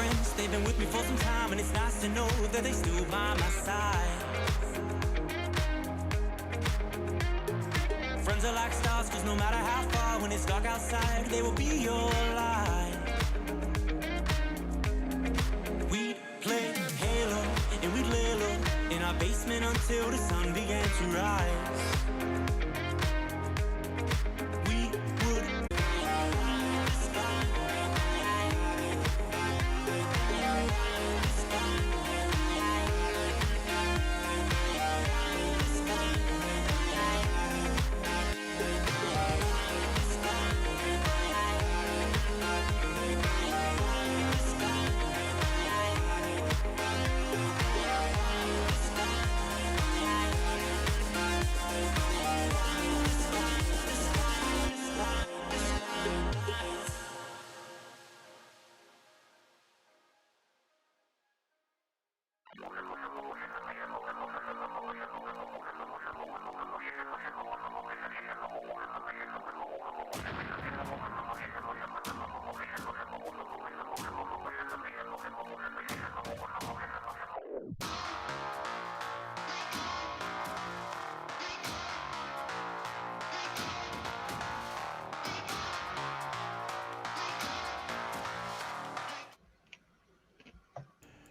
friends, they've been with me for some time, and it's nice to know that they still by my side. Friends are like stars, cause no matter how far, when it's dark outside, they will be your light. We'd play Halo, and we'd lay low in our basement until the sun began to rise. We would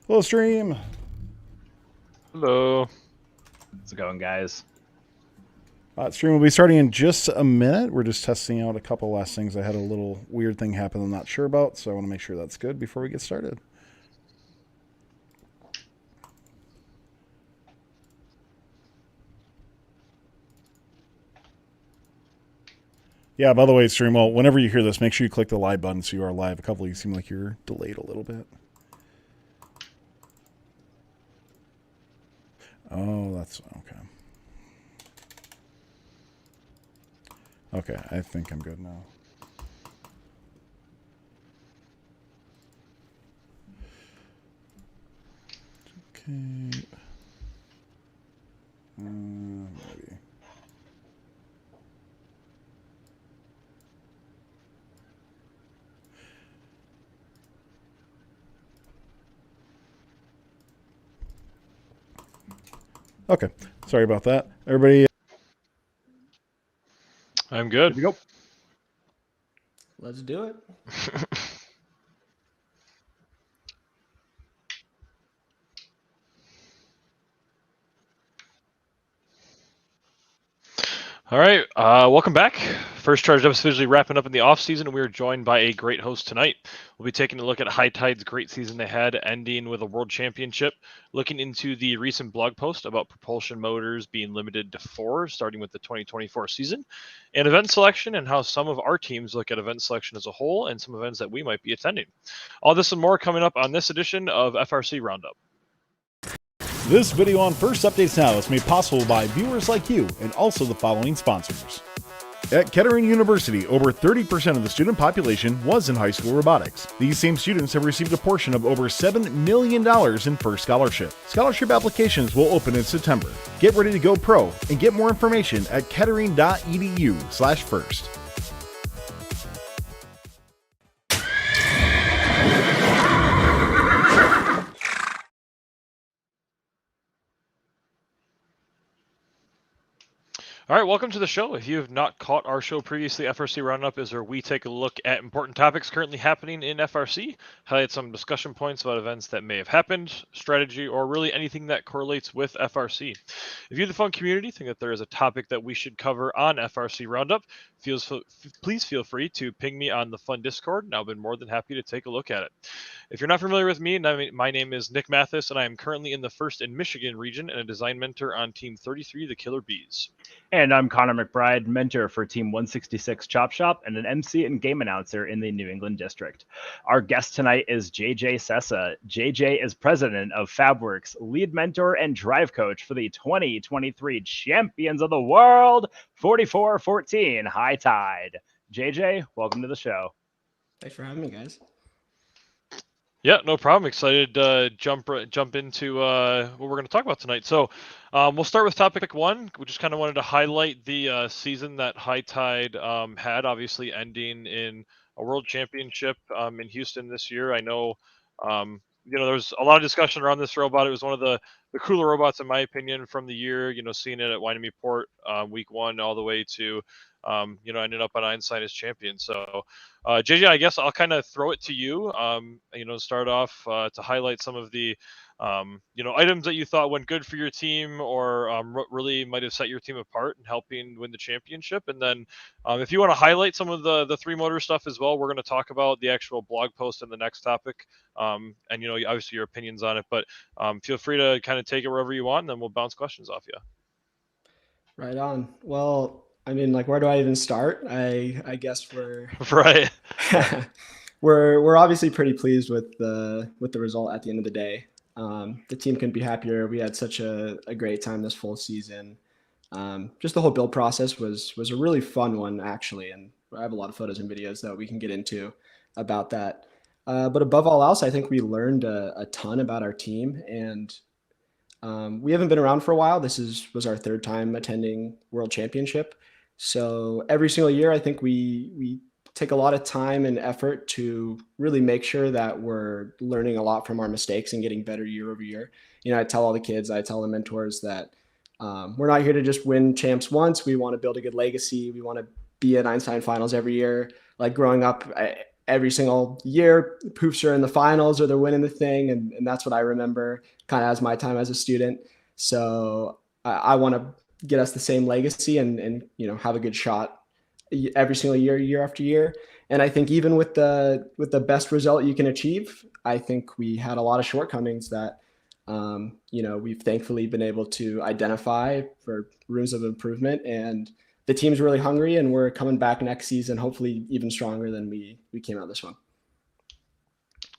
Hello, stream. Hello. How's it going, guys? Stream will be starting in just a minute. We're just testing out a couple last things. I had a little weird thing happen I'm not sure about, so I want to make sure that's good before we get started. Yeah, by the way, stream, well, whenever you hear this, make sure you click the live button so you are live. A couple of you seem like you're delayed a little bit. Oh, that's okay. Okay, I think I'm good now. Okay. Maybe. Okay, sorry about that. Everybody. I'm good. Here we go. Let's do it. All right, welcome back. First Charged Up is officially wrapping up in the off season, and we are joined by a great host tonight. We'll be taking a look at HighTide's great season they had, ending with a world championship, looking into the recent blog post about Propulsion Motors being limited to 4, starting with the 2024 season, and event selection, and how some of our teams look at event selection as a whole, and some events that we might be attending. All this and more coming up on this edition of FRC Round Up. This video on First Updates Now is made possible by viewers like you and also the following sponsors. At Kettering University, over 30% of the student population was in high school robotics. These same students have received a portion of over $7 million in FIRST scholarship. Scholarship applications will open in September. Get ready to go pro and get more information at kettering.edu/first. All right, welcome to the show. If you have not caught our show previously, FRC Roundup is where we take a look at important topics currently happening in FRC, highlight some discussion points about events that may have happened, strategy, or really anything that correlates with FRC. If you, the fun community, think that there is a topic that we should cover on FRC Roundup, please feel free to ping me on the fun Discord, and I've been more than happy to take a look at it. If you're not familiar with me, my name is Nick Mathis, and I am currently in the 1st and Michigan region and a design mentor on Team 33, the Killer Bees. And I'm Connor McBride, mentor for Team 166 Chop Shop and an MC and game announcer in the New England District. Our guest tonight is JJ Sessa. JJ is president of FabWorks, lead mentor and drive coach for the 2023 Champions of the World 4414 HighTide. JJ, welcome to the show. Thanks for having me, guys. Yeah, no problem. Excited to jump into what we're going to talk about tonight. So we'll start with topic 1. We just kind of wanted to highlight the season that HighTide had, obviously ending in a world championship in Houston this year. I know There's a lot of discussion around this robot. It was one of the cooler robots, in my opinion, from the year. Seeing it at Wyoming Port week 1 all the way to, ended up on Einstein as champion. So, JJ, I guess I'll kind of throw it to you. Start off to highlight some of the, items that you thought went good for your team, or really might have set your team apart in helping win the championship. And then, if you want to highlight some of the 3-motor stuff as well, we're going to talk about the actual blog post in the next topic. And obviously your opinions on it, but feel free to kind of take it wherever you want, and then we'll bounce questions off you. Right on. Well, I mean, like, where do I even start? I guess we're Right. we're obviously pretty pleased with the result at the end of the day. The team couldn't be happier. We had such a great time this full season. Just the whole build process was a really fun one, actually, and I have a lot of photos and videos that we can get into about that. But above all else, I think we learned a ton about our team, and we haven't been around for a while. This was our 3rd time attending World Championship. So every single year, I think we take a lot of time and effort to really make sure that we're learning a lot from our mistakes and getting better year over year. I tell all the kids, I tell the mentors that we're not here to just win champs once. We want to build a good legacy. We want to be at Einstein finals every year. Like growing up, every single year, Poofs are in the finals or they're winning the thing. And that's what I remember kind of as my time as a student. So I want to get us the same legacy and have a good shot every single year after year. And I think even with the best result you can achieve, I think we had a lot of shortcomings that we've thankfully been able to identify for rooms of improvement. And the team's really hungry, and we're coming back next season, hopefully even stronger than we came out this one.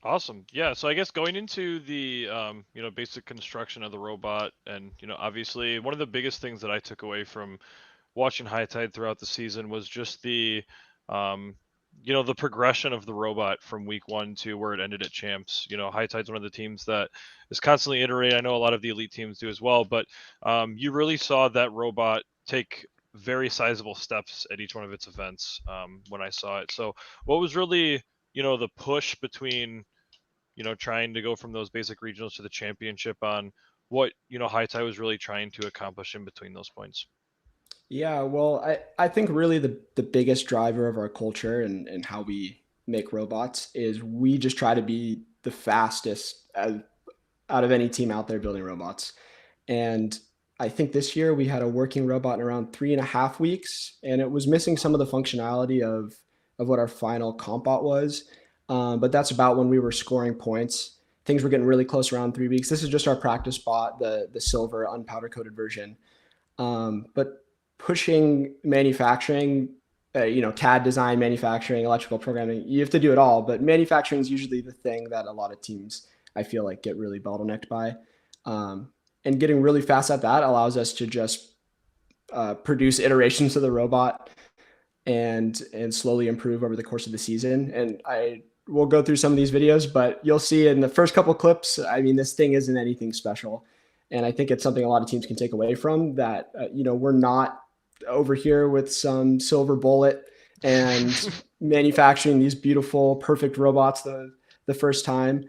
Awesome. Yeah. So I guess going into the, basic construction of the robot, and, obviously one of the biggest things that I took away from watching HighTide throughout the season was just the progression of the robot from week 1 to where it ended at champs. HighTide's one of the teams that is constantly iterating. I know a lot of the elite teams do as well, but you really saw that robot take very sizable steps at each one of its events when I saw it. So what was really, the push between, trying to go from those basic regionals to the championship on what, HighTide was really trying to accomplish in between those points? Yeah, well, I think really the biggest driver of our culture and how we make robots is we just try to be the fastest out of any team out there building robots. And I think this year we had a working robot in around 3.5 weeks, and it was missing some of the functionality of what our final comp bot was. But that's about when we were scoring points. Things were getting really close around 3 weeks. This is just our practice bot, the silver unpowder coated version. But pushing manufacturing, CAD design, manufacturing, electrical programming, you have to do it all. But manufacturing is usually the thing that a lot of teams, I feel like, get really bottlenecked by. And getting really fast at that allows us to just produce iterations of the robot and slowly improve over the course of the season. And I will go through some of these videos, but you'll see in the first couple of clips, I mean, this thing isn't anything special. And I think it's something a lot of teams can take away from that. We're not over here with some silver bullet and manufacturing these beautiful, perfect robots the first time.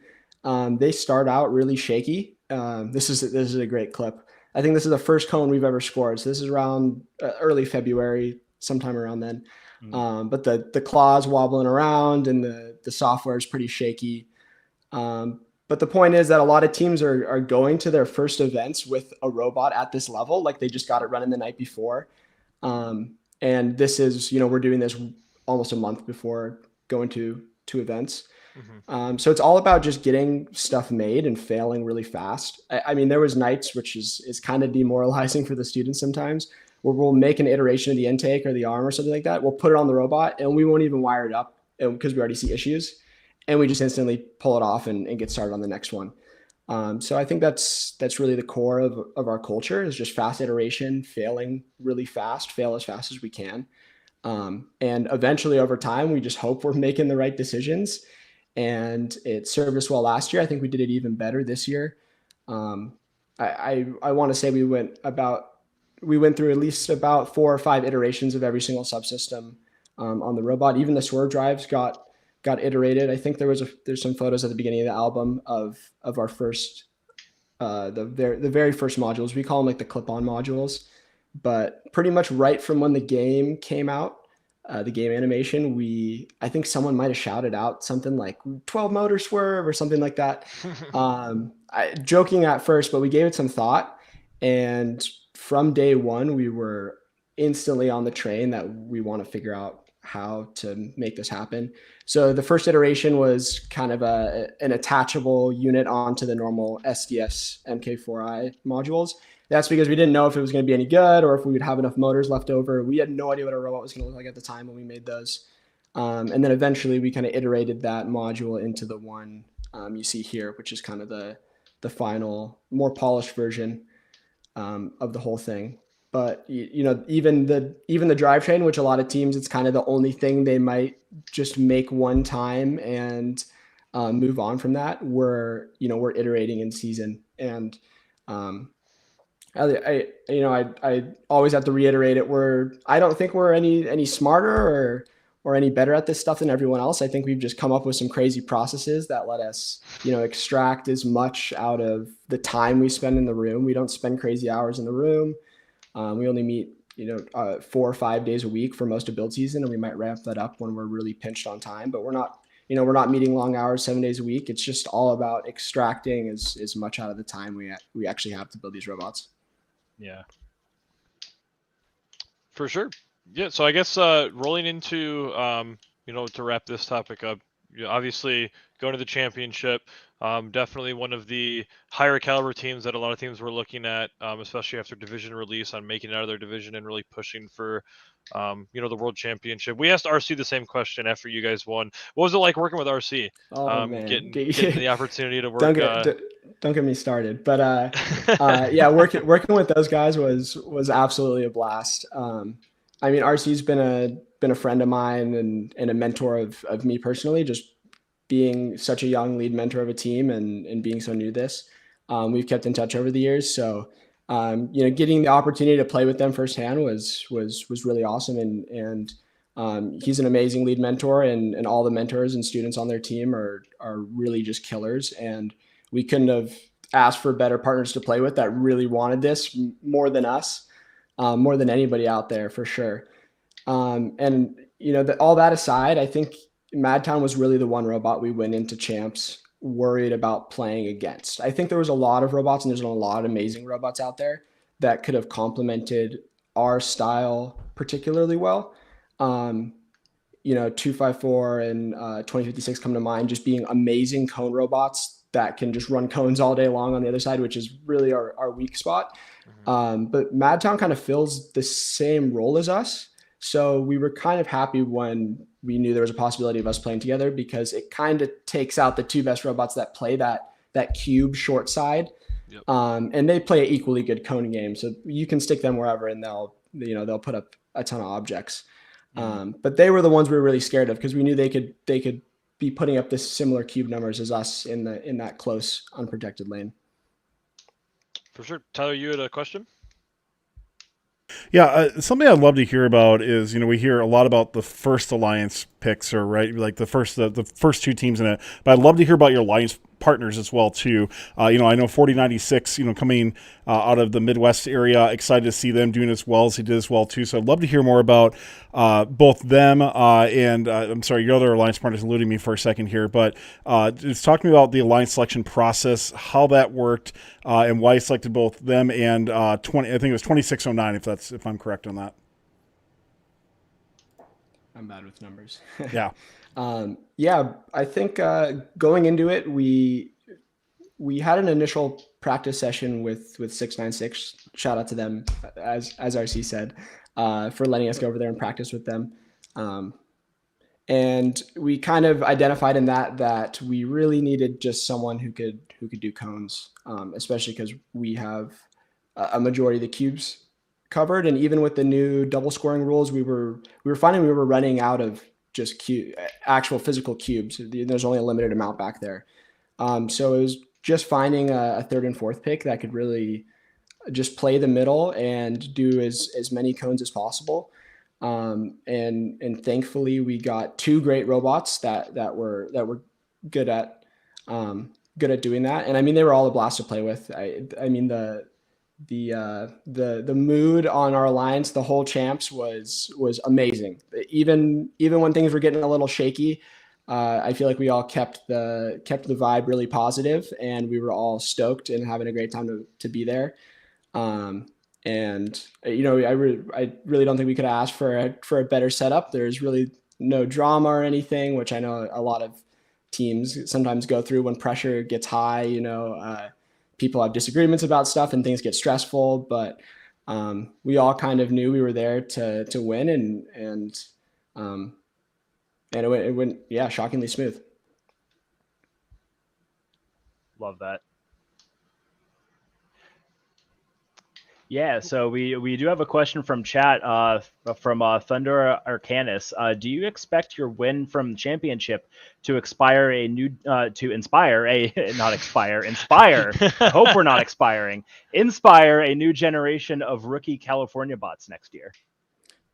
They start out really shaky. This is a great clip. I think this is the first cone we've ever scored. So this is around early February, sometime around then. But the claws wobbling around and the software is pretty shaky. But the point is that a lot of teams are going to their first events with a robot at this level, like they just got it running the night before. And this is, we're doing this almost a month before going to events. Mm-hmm. So it's all about just getting stuff made and failing really fast. I mean, there was nights, which is kind of demoralizing for the students sometimes, where we'll make an iteration of the intake or the arm or something like that. We'll put it on the robot and we won't even wire it up because we already see issues. And we just instantly pull it off and get started on the next one. So I think that's really the core of our culture, is just fast iteration, failing really fast, fail as fast as we can. And eventually over time, we just hope we're making the right decisions. And it served us well last year. I think we did it even better this year. I want to say we went through at least about 4 or 5 iterations of every single subsystem on the robot. Even the swerve drives got got iterated. I think there's some photos at the beginning of the album of our first the very first modules. We call them like the clip-on modules, but pretty much right from when the game came out, the game animation, I think someone might have shouted out something like 12 motor swerve or something like that. Joking at first, but we gave it some thought, and from day one we were instantly on the train that we want to figure out how to make this happen. So the first iteration was kind of an attachable unit onto the normal SDS MK4i modules. That's because we didn't know if it was going to be any good or if we would have enough motors left over. We had no idea what a robot was going to look like at the time when we made those. And then eventually we kind of iterated that module into the one you see here, which is kind of the final, more polished version of the whole thing. But even the drivetrain, which a lot of teams, it's kind of the only thing they might just make one time and move on from that. We're iterating in season, and I always have to reiterate it. I don't think we're any smarter or any better at this stuff than everyone else. I think we've just come up with some crazy processes that let us, extract as much out of the time we spend in the room. We don't spend crazy hours in the room. We only meet, 4 or 5 days a week for most of build season, and we might ramp that up when we're really pinched on time. But we're not meeting long hours 7 days a week. It's just all about extracting as much out of the time we actually have to build these robots. Yeah, for sure. Yeah. So I guess rolling into to wrap this topic up, obviously going to the championship. Definitely one of the higher caliber teams that a lot of teams were looking at, especially after division release, on making it out of their division and really pushing for, the world championship. We asked RC the same question after you guys won. What was it like working with RC? Oh man, getting the opportunity to work. Don't get me started. But yeah, working with those guys was absolutely a blast. RC's been a friend of mine and a mentor of me personally, just being such a young lead mentor of a team and being so new to this. We've kept in touch over the years. So, getting the opportunity to play with them firsthand was really awesome. And he's an amazing lead mentor, and all the mentors and students on their team are really just killers. And we couldn't have asked for better partners to play with that really wanted this more than us, more than anybody out there for sure. All that aside, I think Madtown was really the one robot we went into champs worried about playing against. I think there was a lot of robots, and there's a lot of amazing robots out there that could have complemented our style particularly well. 254 and 2056 come to mind, just being amazing cone robots that can just run cones all day long on the other side, which is really our weak spot. But Madtown kind of fills the same role as us. So we were kind of happy when we knew there was a possibility of us playing together, because it kind of takes out the two best robots that play that cube short side. Yep. And they play an equally good cone game. So you can stick them wherever and they'll put up a ton of objects. But they were the ones we were really scared of, because we knew they could be putting up this similar cube numbers as us in that close unprotected lane. For sure. Tyler, you had a question? Yeah, something I'd love to hear about is, we hear a lot about the first alliance picks, or right, like the first two teams in it. But I'd love to hear about your alliance partners as well too. I know 4096, coming out of the Midwest area, excited to see them doing as well as he did as well too. So I'd love to hear more about both them and I'm sorry, your other alliance partners eluding me for a second here, but just talk to me about the alliance selection process, how that worked, and why you selected both them and I think it was 2609 if I'm correct on that. I'm bad with numbers. Yeah. I think going into it, we had an initial practice session with 696. Shout out to them, as RC said, for letting us go over there and practice with them. And we kind of identified in that we really needed just someone who could do cones, especially because we have a majority of the cubes covered. And even with the new double scoring rules, we were finding we were running out of just actual physical cubes. There's only a limited amount back there. So it was just finding a third and fourth pick that could really just play the middle and do as many cones as possible. And thankfully we got 2 great robots that were good at doing that. And I mean, they were all a blast to play with. I mean, the mood on our alliance, the whole champs was amazing. Even when things were getting a little shaky, I feel like we all kept the vibe really positive, and we were all stoked and having a great time to be there. And I really don't think we could ask for a better setup. There's really no drama or anything, which I know a lot of teams sometimes go through when pressure gets high. People have disagreements about stuff and things get stressful, but we all kind of knew we were there to win, and it went shockingly smooth. Love that. Yeah, so we do have a question from chat from Thunder Arcanus. Do you expect your win from the championship to inspire a new I hope we're not expiring. Inspire a new generation of rookie California bots next year?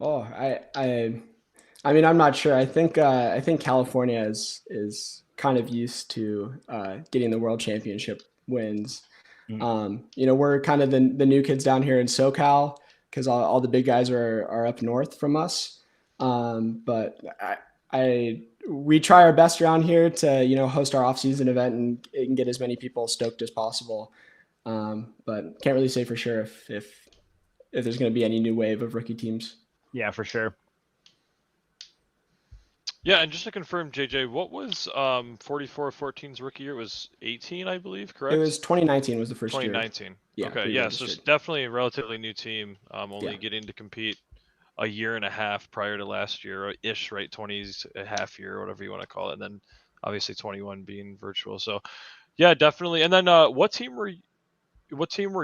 Oh, I mean, I'm not sure. I think California is kind of used to getting the world championship wins. We're kind of the new kids down here in SoCal because all the big guys are up north from us. But we try our best around here to host our off-season event and get as many people stoked as possible. But can't really say for sure if there's going to be any new wave of rookie teams. Yeah, for sure. Yeah, and just to confirm, JJ, what was 4414's rookie year? It was 18, I believe, correct? It was 2019 was the first 2019. year. Yeah. Okay, yeah, so it's definitely a relatively new team, only getting to compete a year and a half prior to last year-ish, right? 20's a half year, whatever you want to call it, and then obviously 21 being virtual. So, yeah, definitely. And then what team were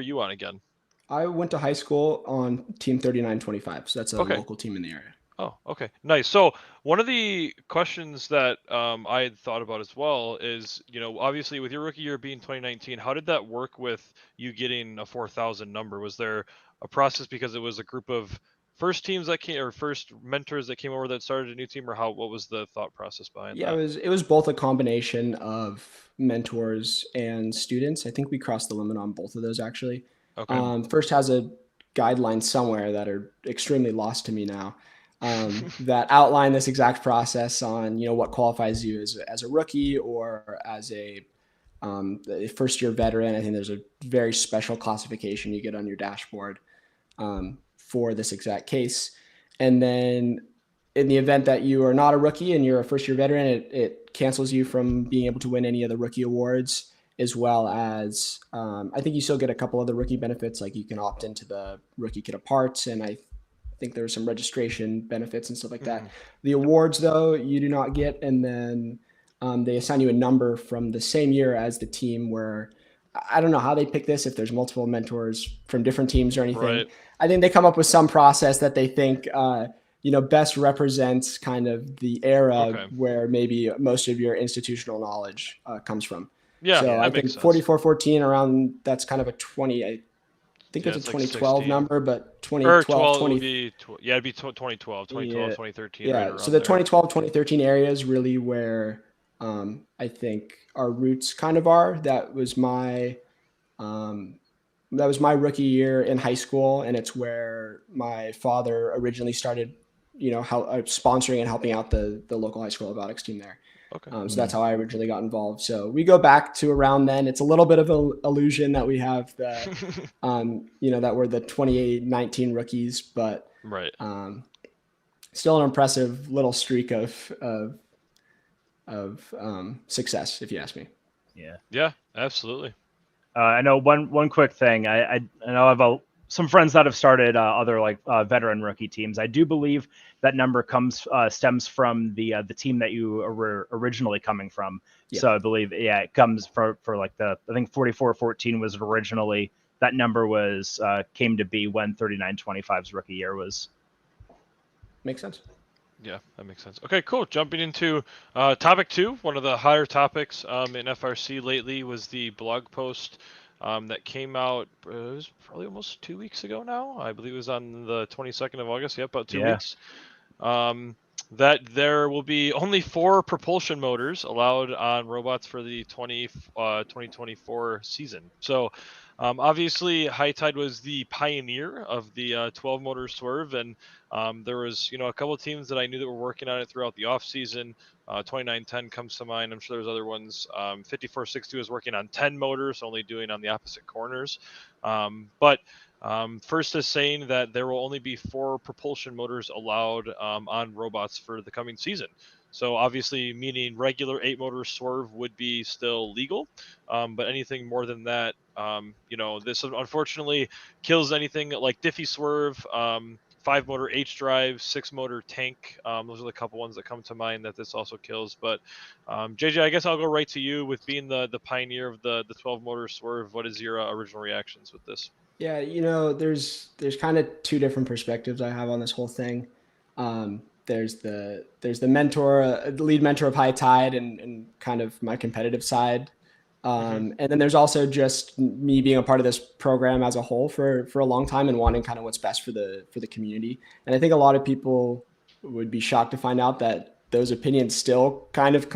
you on again? I went to high school on Team 3925, so that's a local team in the area. Oh, okay, nice. So one of the questions that I had thought about as well is, obviously with your rookie year being 2019, how did that work with you getting a 4,000 number? Was there a process because it was a group of first teams that came, or first mentors that came over that started a new team, or what was the thought process behind that? Yeah, it was both a combination of mentors and students. I think we crossed the limit on both of those actually. Okay. First has a guideline somewhere that are extremely lost to me now. That outline this exact process on what qualifies you as a rookie or as a first year veteran. I think there's a very special classification you get on your dashboard for this exact case. And then in the event that you are not a rookie and you're a first year veteran, it cancels you from being able to win any of the rookie awards, as well as I think you still get a couple of the rookie benefits, like you can opt into the rookie kit of parts, and I think there's some registration benefits and stuff like that. The awards, though, you do not get, and then they assign you a number from the same year as the team, where I don't know how they pick this, if there's multiple mentors from different teams or anything. Right. I think they come up with some process that they think best represents kind of the era where maybe most of your institutional knowledge comes from. Yeah, so I think 4414 around, that's kind of a 20. I think it's a 2012 number, but 2012, 20. It'd be 2012, 2013. Yeah, right so the there. 2012, 2013 area is really where I think our roots kind of are. That was my rookie year in high school, and it's where my father originally started, sponsoring and helping out the local high school robotics team there. Okay. So that's how I originally got involved. So we go back to around then. It's a little bit of an illusion that we have that, that we're the 2019 rookies, but right. Still an impressive little streak of success, if you ask me. Yeah, absolutely. I know one quick thing. I know I have some friends that have started other veteran rookie teams. I do believe that number stems from the team that you were originally coming from. Yeah. So I believe it comes for I think 4414 was originally, that number was came to be when 3925's rookie year was. Makes sense. Yeah, that makes sense. Okay, cool. Jumping into topic 2, one of the higher topics in FRC lately was the blog post that came out. It was probably almost 2 weeks ago now. I believe it was on the 22nd of August. Yep, about 2 weeks. That there will be only 4 propulsion motors allowed on robots for the 2024 season. So obviously HighTide was the pioneer of the 12 motor swerve, and there was a couple of teams that I knew that were working on it throughout the off season. 2910 comes to mind. I'm sure there's other ones. 5462 is working on 10 motors, only doing on the opposite corners. But first is saying that there will only be 4 propulsion motors allowed on robots for the coming season. So obviously, meaning regular 8-motor swerve would be still legal, but anything more than that, this unfortunately kills anything like Diffie swerve, 5-motor H drive, 6-motor tank. Those are the couple ones that come to mind that this also kills. But JJ, I guess I'll go right to you with being the pioneer of the 12-motor swerve. What is your original reactions with this? Yeah, there's kind of 2 different perspectives I have on this whole thing. There's the mentor, the lead mentor of HighTide, and kind of my competitive side. And then there's also just me being a part of this program as a whole for a long time and wanting kind of what's best for the community. And I think a lot of people would be shocked to find out that those opinions still kind of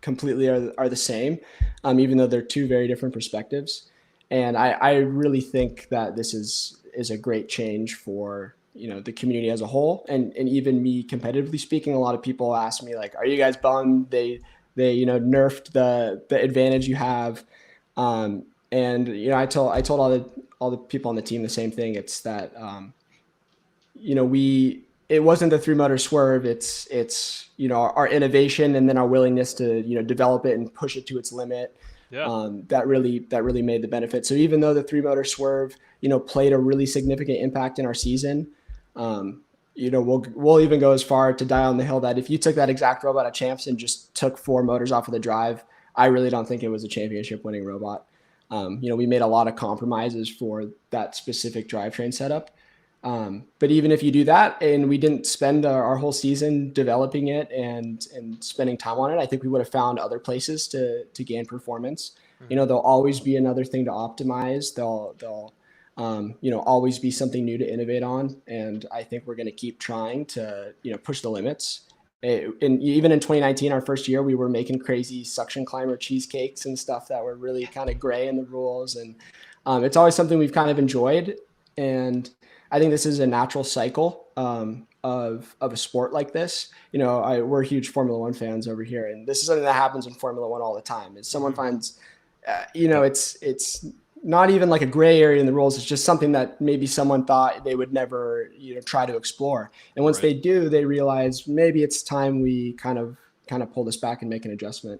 completely are the same, even though they're 2 very different perspectives. And I really think that this is a great change for the community as a whole, and even me competitively speaking. A lot of people ask me, like, are you guys bummed they nerfed the advantage you have? And I told all the people on the team the same thing. It's that it wasn't the 3-motor swerve. It's our innovation and then our willingness to develop it and push it to its limit. Yeah. That really made the benefit. So even though the 3-motor swerve, played a really significant impact in our season, we'll even go as far to die on the hill that if you took that exact robot at champs and just took 4 motors off of the drive, I really don't think it was a championship winning robot. We made a lot of compromises for that specific drivetrain setup. But even if you do that, and we didn't spend our whole season developing it and spending time on it, I think we would have found other places to gain performance. There'll always be another thing to optimize. There'll always be something new to innovate on. And I think we're going to keep trying to, push the limits. And even in 2019, our first year, we were making crazy suction climber cheesecakes and stuff that were really kind of gray in the rules. And it's always something we've kind of enjoyed. And I think this is a natural cycle of a sport like this. We're huge Formula One fans over here, and this is something that happens in Formula One all the time. Is someone finds, it's not even like a gray area in the rules. It's just something that maybe someone thought they would never, try to explore. And once they do, they realize maybe it's time we kind of pull this back and make an adjustment.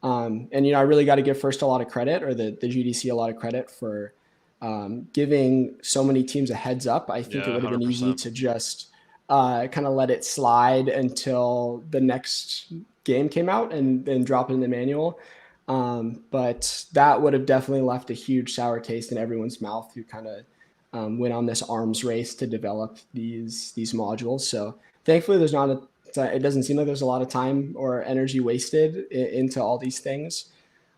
And I really got to give first a lot of credit, or the GDC a lot of credit for giving so many teams a heads up. I think it would have been 100%. Easy to just kind of let it slide until the next game came out and then drop it in the manual. But that would have definitely left a huge sour taste in everyone's mouth who kind of went on this arms race to develop these modules. So thankfully it doesn't seem like there's a lot of time or energy wasted into all these things.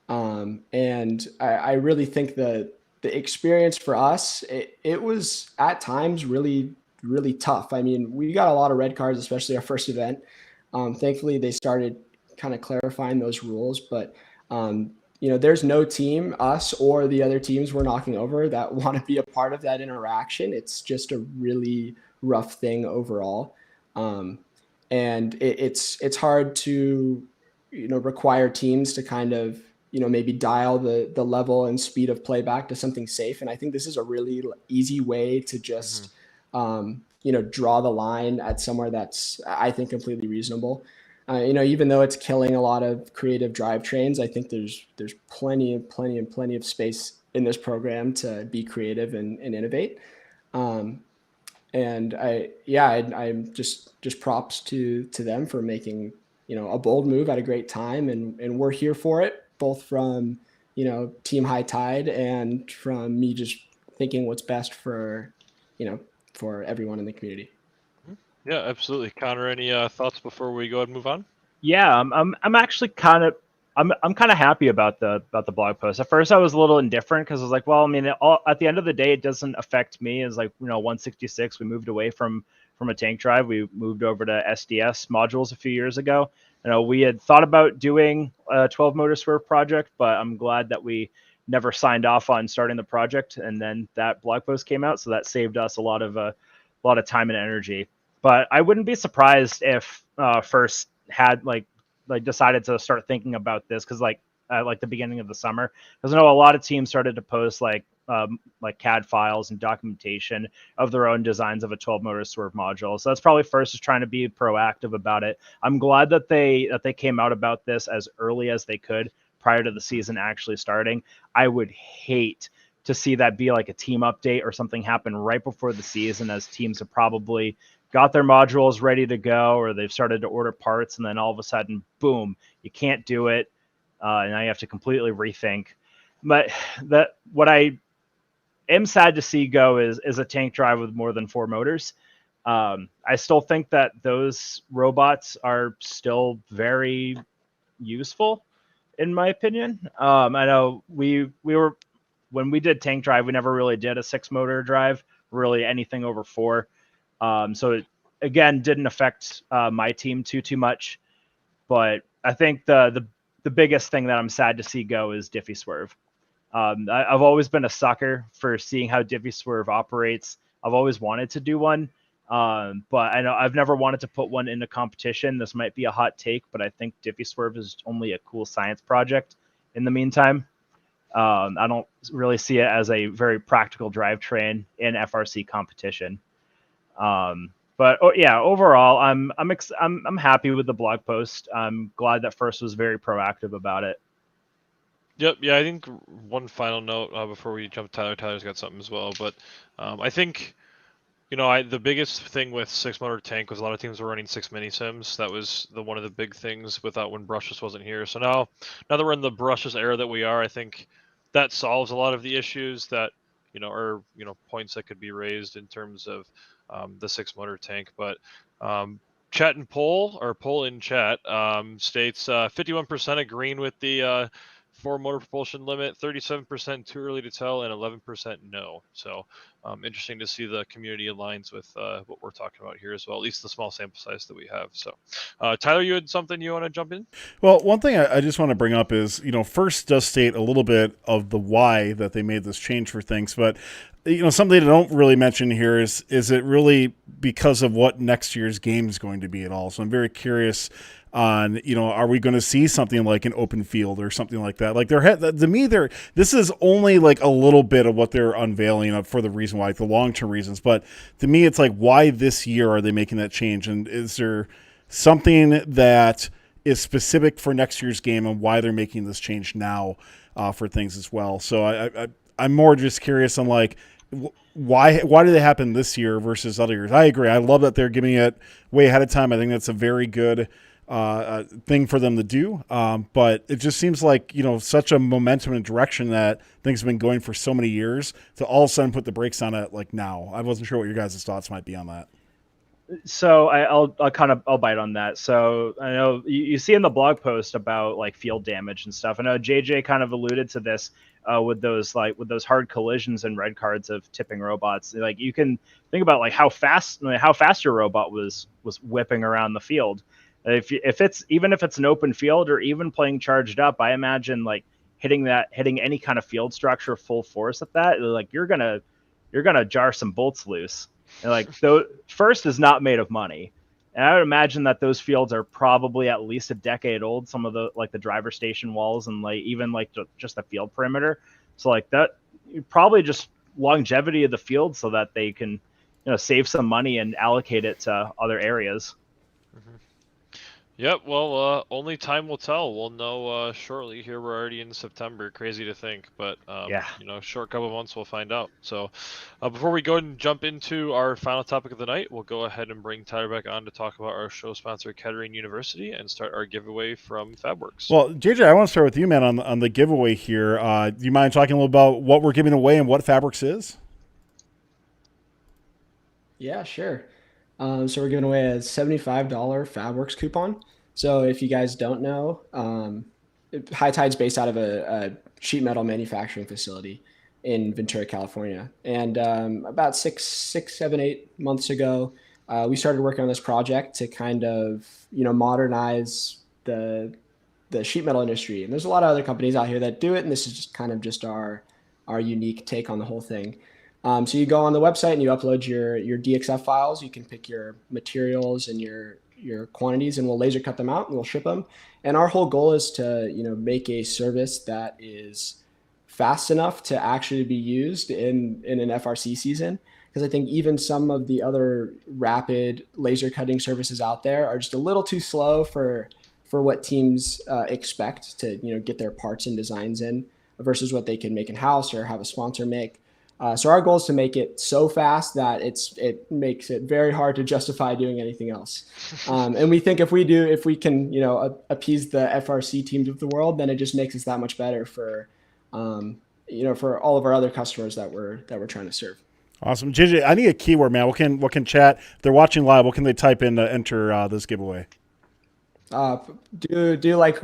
And I really think the experience for us, it was at times really, really tough. I mean, we got a lot of red cards, especially our first event. Thankfully, they started kind of clarifying those rules, but there's no team, us or the other teams we're knocking over, that want to be a part of that interaction. It's just a really rough thing overall. And it's hard to, require teams to kind of, maybe dial the level and speed of playback to something safe. And I think this is a really easy way to just, draw the line at somewhere that's, I think, completely reasonable. Even though it's killing a lot of creative drivetrains, I think there's plenty of space in this program to be creative and innovate. And I'm just props to them for making, a bold move at a great time. And we're here for it, both from, Team HighTide and from me just thinking what's best for, for everyone in the community. Yeah, absolutely. Connor, any thoughts before we go ahead and move on? Yeah, I'm actually kind of I'm kind of happy about the blog post. At first, I was a little indifferent because I was like, well, I mean, at the end of the day, it doesn't affect me. As like 166, we moved away from a tank drive. We moved over to SDS modules a few years ago. We had thought about doing a 12 motor swerve project, but I'm glad that we never signed off on starting the project, and then that blog post came out, so that saved us a lot of time and energy. But I wouldn't be surprised if FRC had decided to start thinking about this, because like the beginning of the summer, because I know a lot of teams started to post like CAD files and documentation of their own designs of a 12 motor swerve module. So that's probably FRC is trying to be proactive about it. I'm glad that they came out about this as early as they could prior to the season actually starting. I would hate to see that be like a team update or something happen right before the season, as teams have probably got their modules ready to go, or they've started to order parts, and then all of a sudden, boom, you can't do it. And now you have to completely rethink. But what I am sad to see go is a tank drive with more than 4 motors. I still think that those robots are still very useful, in my opinion. I know we were, when we did tank drive, we never really did a 6 motor drive, really anything over 4. So it, again, didn't affect my team too much. But I think the biggest thing that I'm sad to see go is Diffie Swerve. I've always been a sucker for seeing how Diffie Swerve operates. I've always wanted to do one, but I know I've never wanted to put one into competition. This might be a hot take, but I think Diffie Swerve is only a cool science project in the meantime. I don't really see it as a very practical drivetrain in FRC competition. But yeah, overall, I'm happy with the blog post. I'm glad that FRC was very proactive about it. Yep. Yeah, I think one final note before we jump to Tyler. Tyler's got something as well, but I think the biggest thing with 6 motor tank was a lot of teams were running 6 mini sims. That was one of the big things without when Brushless wasn't here. So now that we're in the Brushless era that we are, I think that solves a lot of the issues that are points that could be raised in terms of the 6 motor tank. But chat and poll in chat states 51% agreeing with the 4 motor propulsion limit, 37% too early to tell, and 11% no. So interesting to see the community aligns with what we're talking about here as well, at least the small sample size that we have. So Tyler, you had something you want to jump in? Well, one thing I just want to bring up is, FRC does state a little bit of the why that they made this change for things, but something they don't really mention here is it really because of what next year's game is going to be at all? So I'm very curious on, are we going to see something like an open field or something like that? Like to me, this is only like a little bit of what they're unveiling for the reason why, like the long-term reasons. But to me, it's like, why this year are they making that change? And is there something that is specific for next year's game and why they're making this change now for things as well? So I'm more just curious on like, why do they happen this year versus other years? I agree. I love that they're giving it way ahead of time. I think that's a very good thing for them to do. But it just seems like, such a momentum and direction that things have been going for so many years to all of a sudden put the brakes on it like now. I wasn't sure what your guys' thoughts might be on that. So I'll bite on that. So I know you see in the blog post about like field damage and stuff. I know JJ kind of alluded to this with those hard collisions and red cards of tipping robots. Like you can think about like how fast your robot was whipping around the field. If it's an open field or even playing charged up, I imagine like hitting any kind of field structure full force at that, like you're gonna jar some bolts loose. And like FRC is not made of money, and I would imagine that those fields are probably at least a decade old. Some of the driver station walls and even just the field perimeter. So like that, probably just longevity of the field so that they can save some money and allocate it to other areas. Mm-hmm. Yep, well, only time will tell. We'll know shortly. Here we're already in September. Crazy to think, but yeah, short couple of months we'll find out. So before we go and jump into our final topic of the night, we'll go ahead and bring Tyler back on to talk about our show sponsor, Kettering University, and start our giveaway from FabWorks. Well, JJ, I want to start with you, man, on the giveaway here. Do you mind talking a little about what we're giving away and what FabWorks is? Yeah, sure. So we're giving away a $75 FabWorks coupon. So if you guys don't know, HighTide's based out of a sheet metal manufacturing facility in Ventura, California. And about 8 months ago, we started working on this project to kind of, modernize the sheet metal industry. And there's a lot of other companies out here that do it, and this is just kind of just our unique take on the whole thing. So you go on the website and you upload your DXF files. You can pick your materials and your quantities, and we'll laser cut them out and we'll ship them. And our whole goal is to make a service that is fast enough to actually be used in an FRC season. Because I think even some of the other rapid laser cutting services out there are just a little too slow for what teams expect to get their parts and designs in versus what they can make in house or have a sponsor make. So our goal is to make it so fast that it makes it very hard to justify doing anything else. And we think if we can appease the FRC teams of the world, then it just makes us that much better for for all of our other customers that we're trying to serve. Awesome. JJ, I need a keyword, man. What can chat, if they're watching live, what can they type in to enter this giveaway? Do like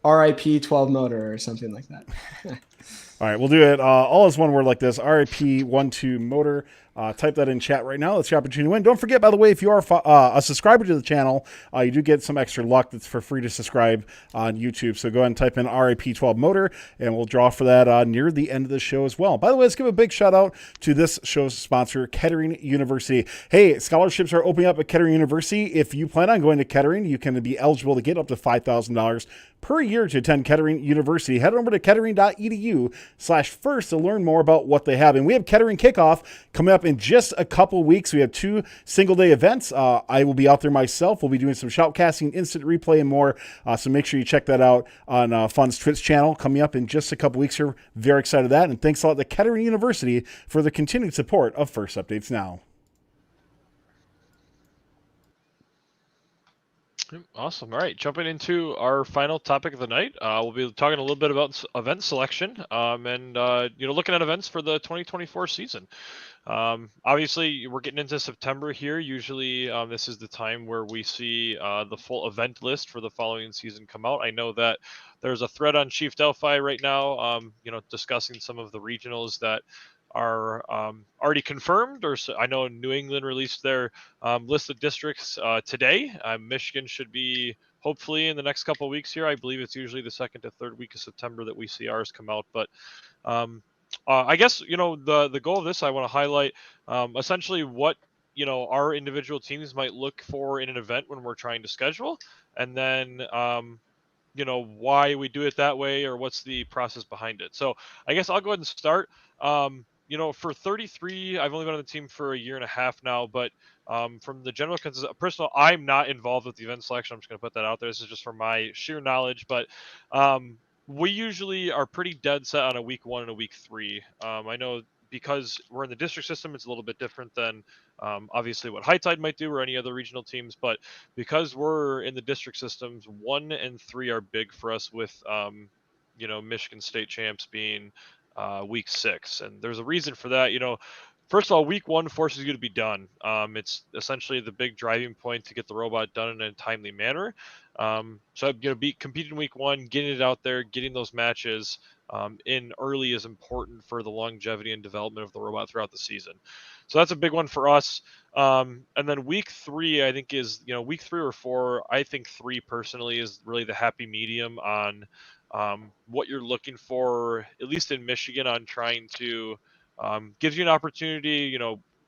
RIP 12 motor or something like that. All right, we'll do it all as one word like this, RIP 12 motor. Type that in chat right now. That's your opportunity to win. Don't forget, by the way, if you are a subscriber to the channel, you do get some extra luck. That's for free to subscribe on YouTube. So go ahead and type in RIP 12 motor, and we'll draw for that near the end of the show as well. By the way, let's give a big shout out to this show's sponsor, Kettering University. Hey, scholarships are opening up at Kettering University. If you plan on going to Kettering, you can be eligible to get up to $5,000 per year to attend Kettering University. Head over to kettering.edu/first to learn more about what they have. And we have Kettering Kickoff coming up in just a couple weeks. We have 2 single-day events. I will be out there myself. We'll be doing some shoutcasting, instant replay, and more. So make sure you check that out on Fun's Twitch channel coming up in just a couple weeks here. Very excited for that. And thanks a lot to Kettering University for the continued support of First Updates Now. Awesome. All right, jumping into our final topic of the night, we'll be talking a little bit about event selection and looking at events for the 2024 season. Obviously, we're getting into September here. Usually, this is the time where we see the full event list for the following season come out. I know that there's a thread on Chief Delphi right now, discussing some of the regionals that are already confirmed, or I know New England released their list of districts today. Michigan should be hopefully in the next couple of weeks here. I believe it's usually the 2nd to 3rd week of September that we see ours come out. But I guess the goal of this, I want to highlight essentially what our individual teams might look for in an event when we're trying to schedule, and then why we do it that way or what's the process behind it. So I guess I'll go ahead and start. For 33, I've only been on the team for a year and a half now, but from the general personal, I'm not involved with the event selection. I'm just going to put that out there. This is just from my sheer knowledge, but we usually are pretty dead set on a week 1 and a week 3. I know because we're in the district system, it's a little bit different than obviously what HighTide might do or any other regional teams, but because we're in the district systems, 1 and 3 are big for us with, Michigan State champs being week 6. And there's a reason for that. First of all, week 1 forces you to be done. It's essentially the big driving point to get the robot done in a timely manner. So competing week 1, getting it out there, getting those matches in early is important for the longevity and development of the robot throughout the season. So that's a big one for us. And then week 3, I think is, week 3 or 4, I think 3 personally is really the happy medium on what you're looking for, at least in Michigan, on trying to gives you an opportunity,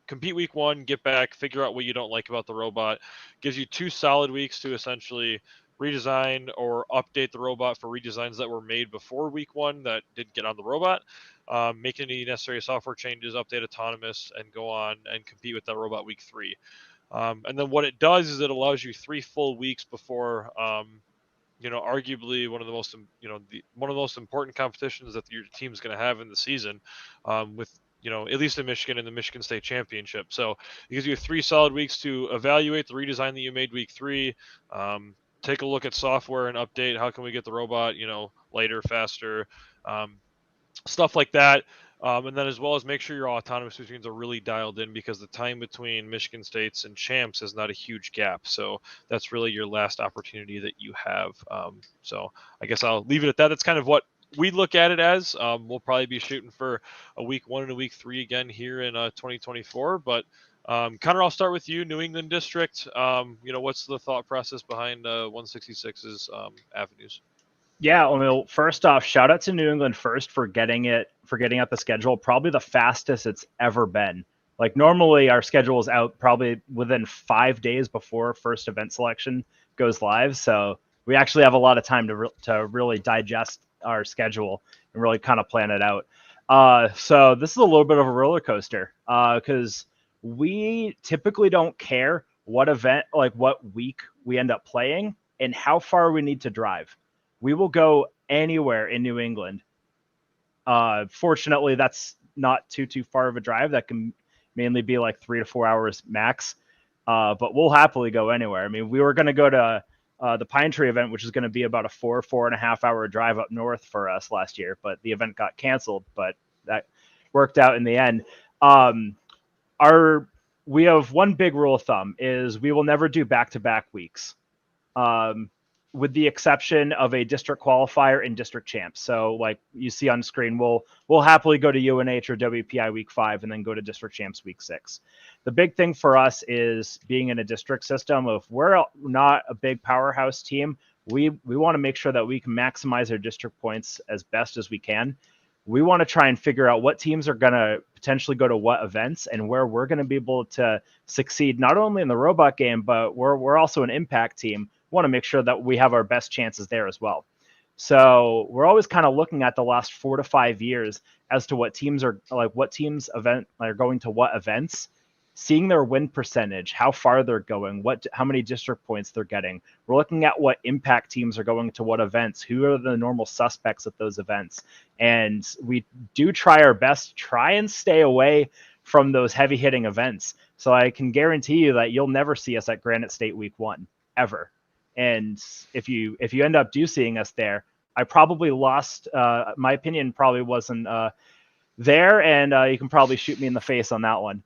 compete week 1, get back, figure out what you don't like about the robot, gives you 2 solid weeks to essentially redesign or update the robot for redesigns that were made before week 1 that didn't get on the robot, make any necessary software changes, update autonomous, and go on and compete with that robot week 3. And then what it does is it allows you 3 full weeks before arguably one of the most, one of the most important competitions that your team's going to have in the season, with, at least in Michigan, in the Michigan State Championship. So it gives you 3 solid weeks to evaluate the redesign that you made week 3, take a look at software and update. How can we get the robot, lighter, faster, stuff like that. And then as well as make sure your autonomous routines are really dialed in, because the time between Michigan States and champs is not a huge gap. So that's really your last opportunity that you have. So I guess I'll leave it at that. That's kind of what we look at it as. We'll probably be shooting for a week 1 and a week 3 again here in 2024. But Connor, I'll start with you, New England District. What's the thought process behind 166's avenues? Yeah, well, first off, shout out to New England first for getting out the schedule. Probably the fastest it's ever been. Like normally our schedule is out probably within 5 days before first event selection goes live. So we actually have a lot of time to really digest our schedule and really kind of plan it out. So this is a little bit of a roller coaster because we typically don't care what event, like what week we end up playing and how far we need to drive. We will go anywhere in New England. Fortunately, that's not too far of a drive. That can mainly be like 3 to 4 hours max. But we'll happily go anywhere. I mean, we were going to go to the Pine Tree event, which is going to be about a 4.5 hour drive up north for us last year, but the event got canceled, but that worked out in the end. We have one big rule of thumb is we will never do back-to-back weeks. With the exception of a district qualifier and district champs. So like you see on screen, we'll happily go to UNH or WPI week 5 and then go to district champs week 6. The big thing for us is being in a district system. If we're not a big powerhouse team, we want to make sure that we can maximize our district points as best as we can. We want to try and figure out what teams are going to potentially go to what events and where we're going to be able to succeed, not only in the robot game, but we're also an impact team. Want to make sure that we have our best chances there as well. So we're always kind of looking at the last 4 to 5 years as to what teams are going to what events, seeing their win percentage, how far they're going, how many district points they're getting. We're looking at what impact teams are going to what events, who are the normal suspects at those events. And we do try our best to try and stay away from those heavy hitting events. So I can guarantee you that you'll never see us at Granite State week 1 ever. And if you end up seeing us there, I probably lost. My opinion probably wasn't there, and you can probably shoot me in the face on that one.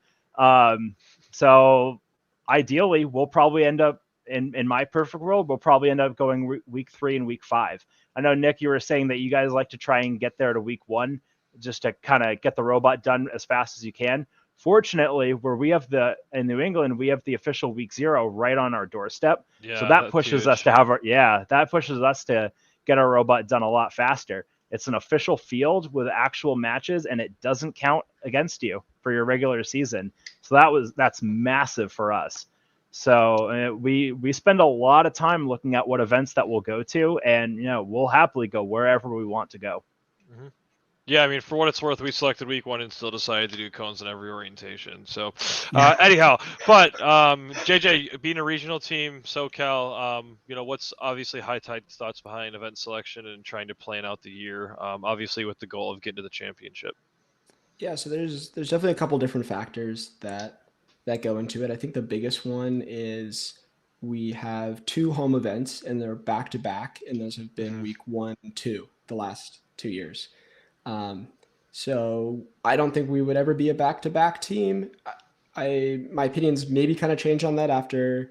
So ideally, we'll probably end up in my perfect world. We'll probably end up going week 3 and week 5. I know, Nick, you were saying that you guys like to try and get there to week 1 just to kind of get the robot done as fast as you can. Fortunately, where we have in New England, we have the official week 0 right on our doorstep. Yeah, so that pushes us to get our robot done a lot faster. It's an official field with actual matches, and it doesn't count against you for your regular season. So that's massive for us. So we spend a lot of time looking at what events that we'll go to, and we'll happily go wherever we want to go. Mm-hmm. Yeah, I mean, for what it's worth, we selected week 1 and still decided to do cones in every orientation. So, anyhow, but JJ, being a regional team, SoCal, what's obviously HighTide's thoughts behind event selection and trying to plan out the year, obviously with the goal of getting to the championship? Yeah, so there's definitely a couple different factors that go into it. I think the biggest one is we have 2 home events, and they're back to back, and those have been week 1 and 2 the last 2 years. So I don't think we would ever be a back-to-back team. My opinions maybe kind of changed on that after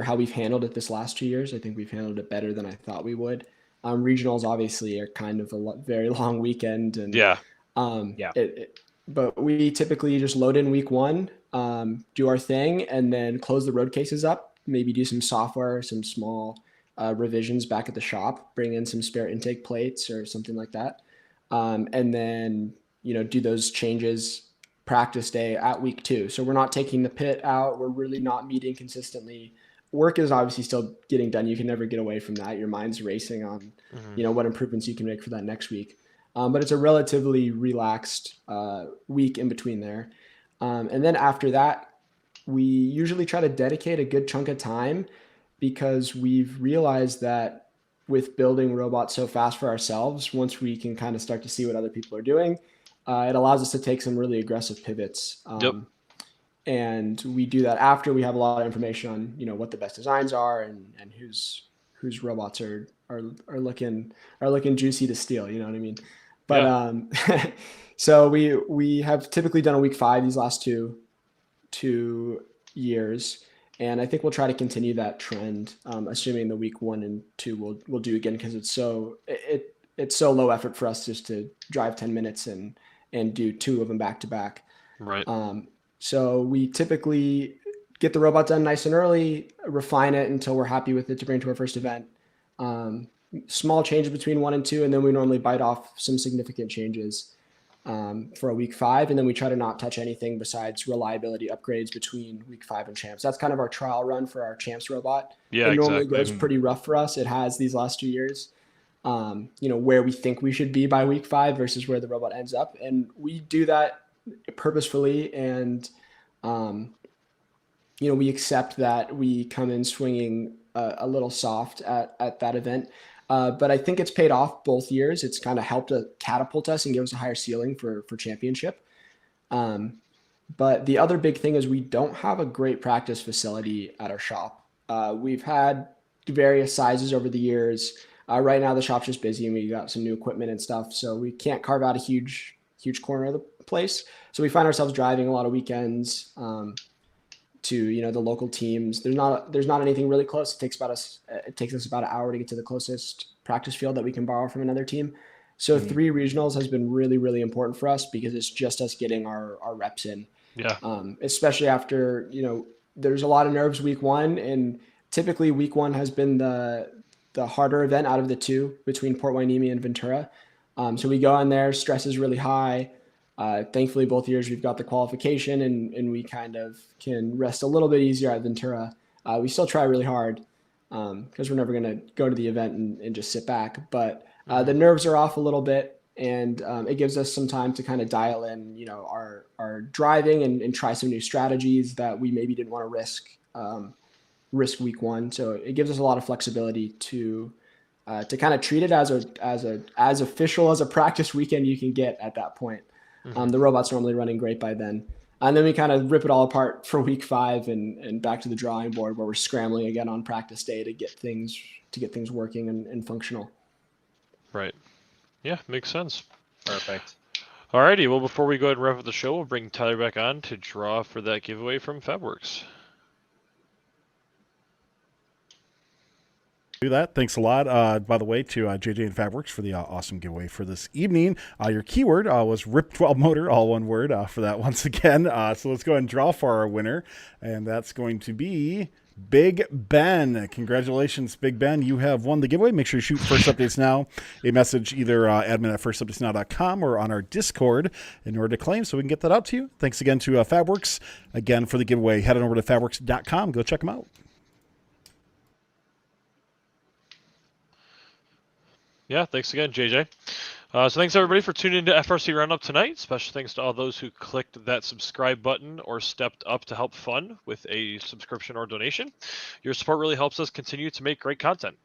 how we've handled it this last 2 years. I think we've handled it better than I thought we would. Regionals obviously are kind of a very long weekend, and but we typically just load in week 1, do our thing, and then close the road cases up. Maybe do some software, some small revisions back at the shop, bring in some spare intake plates or something like that. And then, do those changes practice day at week 2. So we're not taking the pit out. We're really not meeting consistently. Work is obviously still getting done. You can never get away from that. Your mind's racing on, what improvements you can make for that next week. But it's a relatively relaxed week in between there. And then after that, we usually try to dedicate a good chunk of time, because we've realized that with building robots so fast for ourselves, once we can kind of start to see what other people are doing, it allows us to take some really aggressive pivots. And we do that after we have a lot of information on, what the best designs are and whose robots are looking juicy to steal. You know what I mean? But Yeah. so we have typically done a week 5 these last two years, and I think we'll try to continue that trend, assuming the week 1 and 2 we'll do again, because it's so low effort for us just to drive 10 minutes and do 2 of them back to back. Right. So we typically get the robot done nice and early, refine it until we're happy with it to bring to our first event. Small changes between 1 and 2, and then we normally bite off some significant changes for a week 5, and then we try to not touch anything besides reliability upgrades between week 5 and champs. That's kind of our trial run for our champs robot. Yeah, it normally exactly. goes pretty rough for us. It has these last 2 years, where we think we should be by week 5 versus where the robot ends up, and we do that purposefully, and we accept that we come in swinging a little soft at that event. But I think it's paid off both years. It's kind of helped to catapult us and give us a higher ceiling for championship. But the other big thing is we don't have a great practice facility at our shop. We've had various sizes over the years. Right now the shop's just busy and we got some new equipment and stuff, so we can't carve out a huge corner of the place. So we find ourselves driving a lot of weekends to the local teams. There's not anything really close. It takes us about an hour to get to the closest practice field that we can borrow from another team. So 3 regionals has been really, really important for us because it's just us getting our reps in. Yeah. Especially after there's a lot of nerves week 1, and typically week 1 has been the harder event out of the 2 between Port Hueneme and Ventura. So we go on there, stress is really high. Thankfully, both years we've got the qualification, and we kind of can rest a little bit easier at Ventura. We still try really hard because we're never going to go to the event and just sit back. But the nerves are off a little bit, and it gives us some time to kind of dial in, our driving and try some new strategies that we maybe didn't want to risk week 1. So it gives us a lot of flexibility to kind of treat it as official as a practice weekend you can get at that point. The robot's normally running great by then. And then we kind of rip it all apart for week 5 and back to the drawing board where we're scrambling again on practice day to get things working and functional. Right. Yeah, makes sense. Perfect. Alrighty, well, before we go ahead and wrap up the show, we'll bring Tyler back on to draw for that giveaway from FabWorks. Do that. Thanks a lot, by the way, to JJ and FabWorks for the awesome giveaway for this evening. Your keyword was RIP12 motor, all one word for that once again. So let's go ahead and draw for our winner, and that's going to be Big Ben. Congratulations, Big Ben. You have won the giveaway. Make sure you shoot First Updates Now a message, either admin at firstupdatesnow.com or on our Discord in order to claim, so we can get that out to you. Thanks again to FabWorks. Again, for the giveaway, head on over to fabworks.com. Go check them out. Yeah, thanks again, JJ. So thanks everybody for tuning into FRC Round Up tonight. Special thanks to all those who clicked that subscribe button or stepped up to help fund with a subscription or donation. Your support really helps us continue to make great content.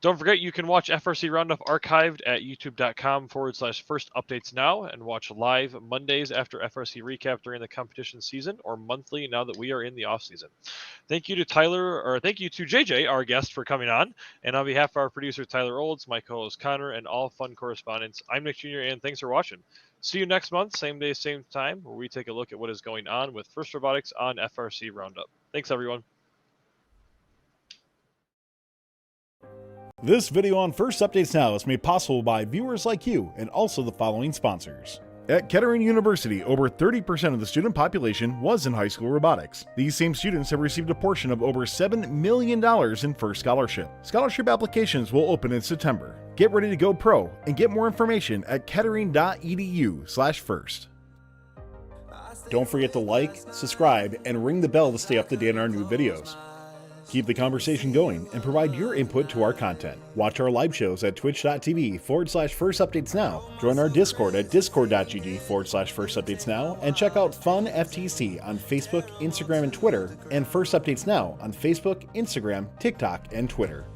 Don't forget, you can watch FRC Roundup archived at youtube.com/firstupdatesnow and watch live Mondays after FRC recap during the competition season, or monthly now that we are in the off season. Thank you to JJ, our guest, for coming on. And on behalf of our producer, Tyler Olds, my co-host Connor, and all fun correspondents, I'm Nick Jr., and thanks for watching. See you next month, same day, same time, where we take a look at what is going on with First Robotics on FRC Roundup. Thanks, everyone. This video on First Updates Now is made possible by viewers like you and also the following sponsors. At Kettering University, over 30% of the student population was in high school robotics. These same students have received a portion of over $7 million in FIRST scholarship. Scholarship applications will open in September. Get ready to go pro and get more information at kettering.edu/first. Don't forget to like, subscribe, and ring the bell to stay up to date on our new videos. Keep the conversation going and provide your input to our content. Watch our live shows at twitch.tv/firstupdatesnow. Join our Discord at discord.gg/firstupdatesnow, and check out Fun FTC on Facebook, Instagram, and Twitter, and First Updates Now on Facebook, Instagram, TikTok, and Twitter.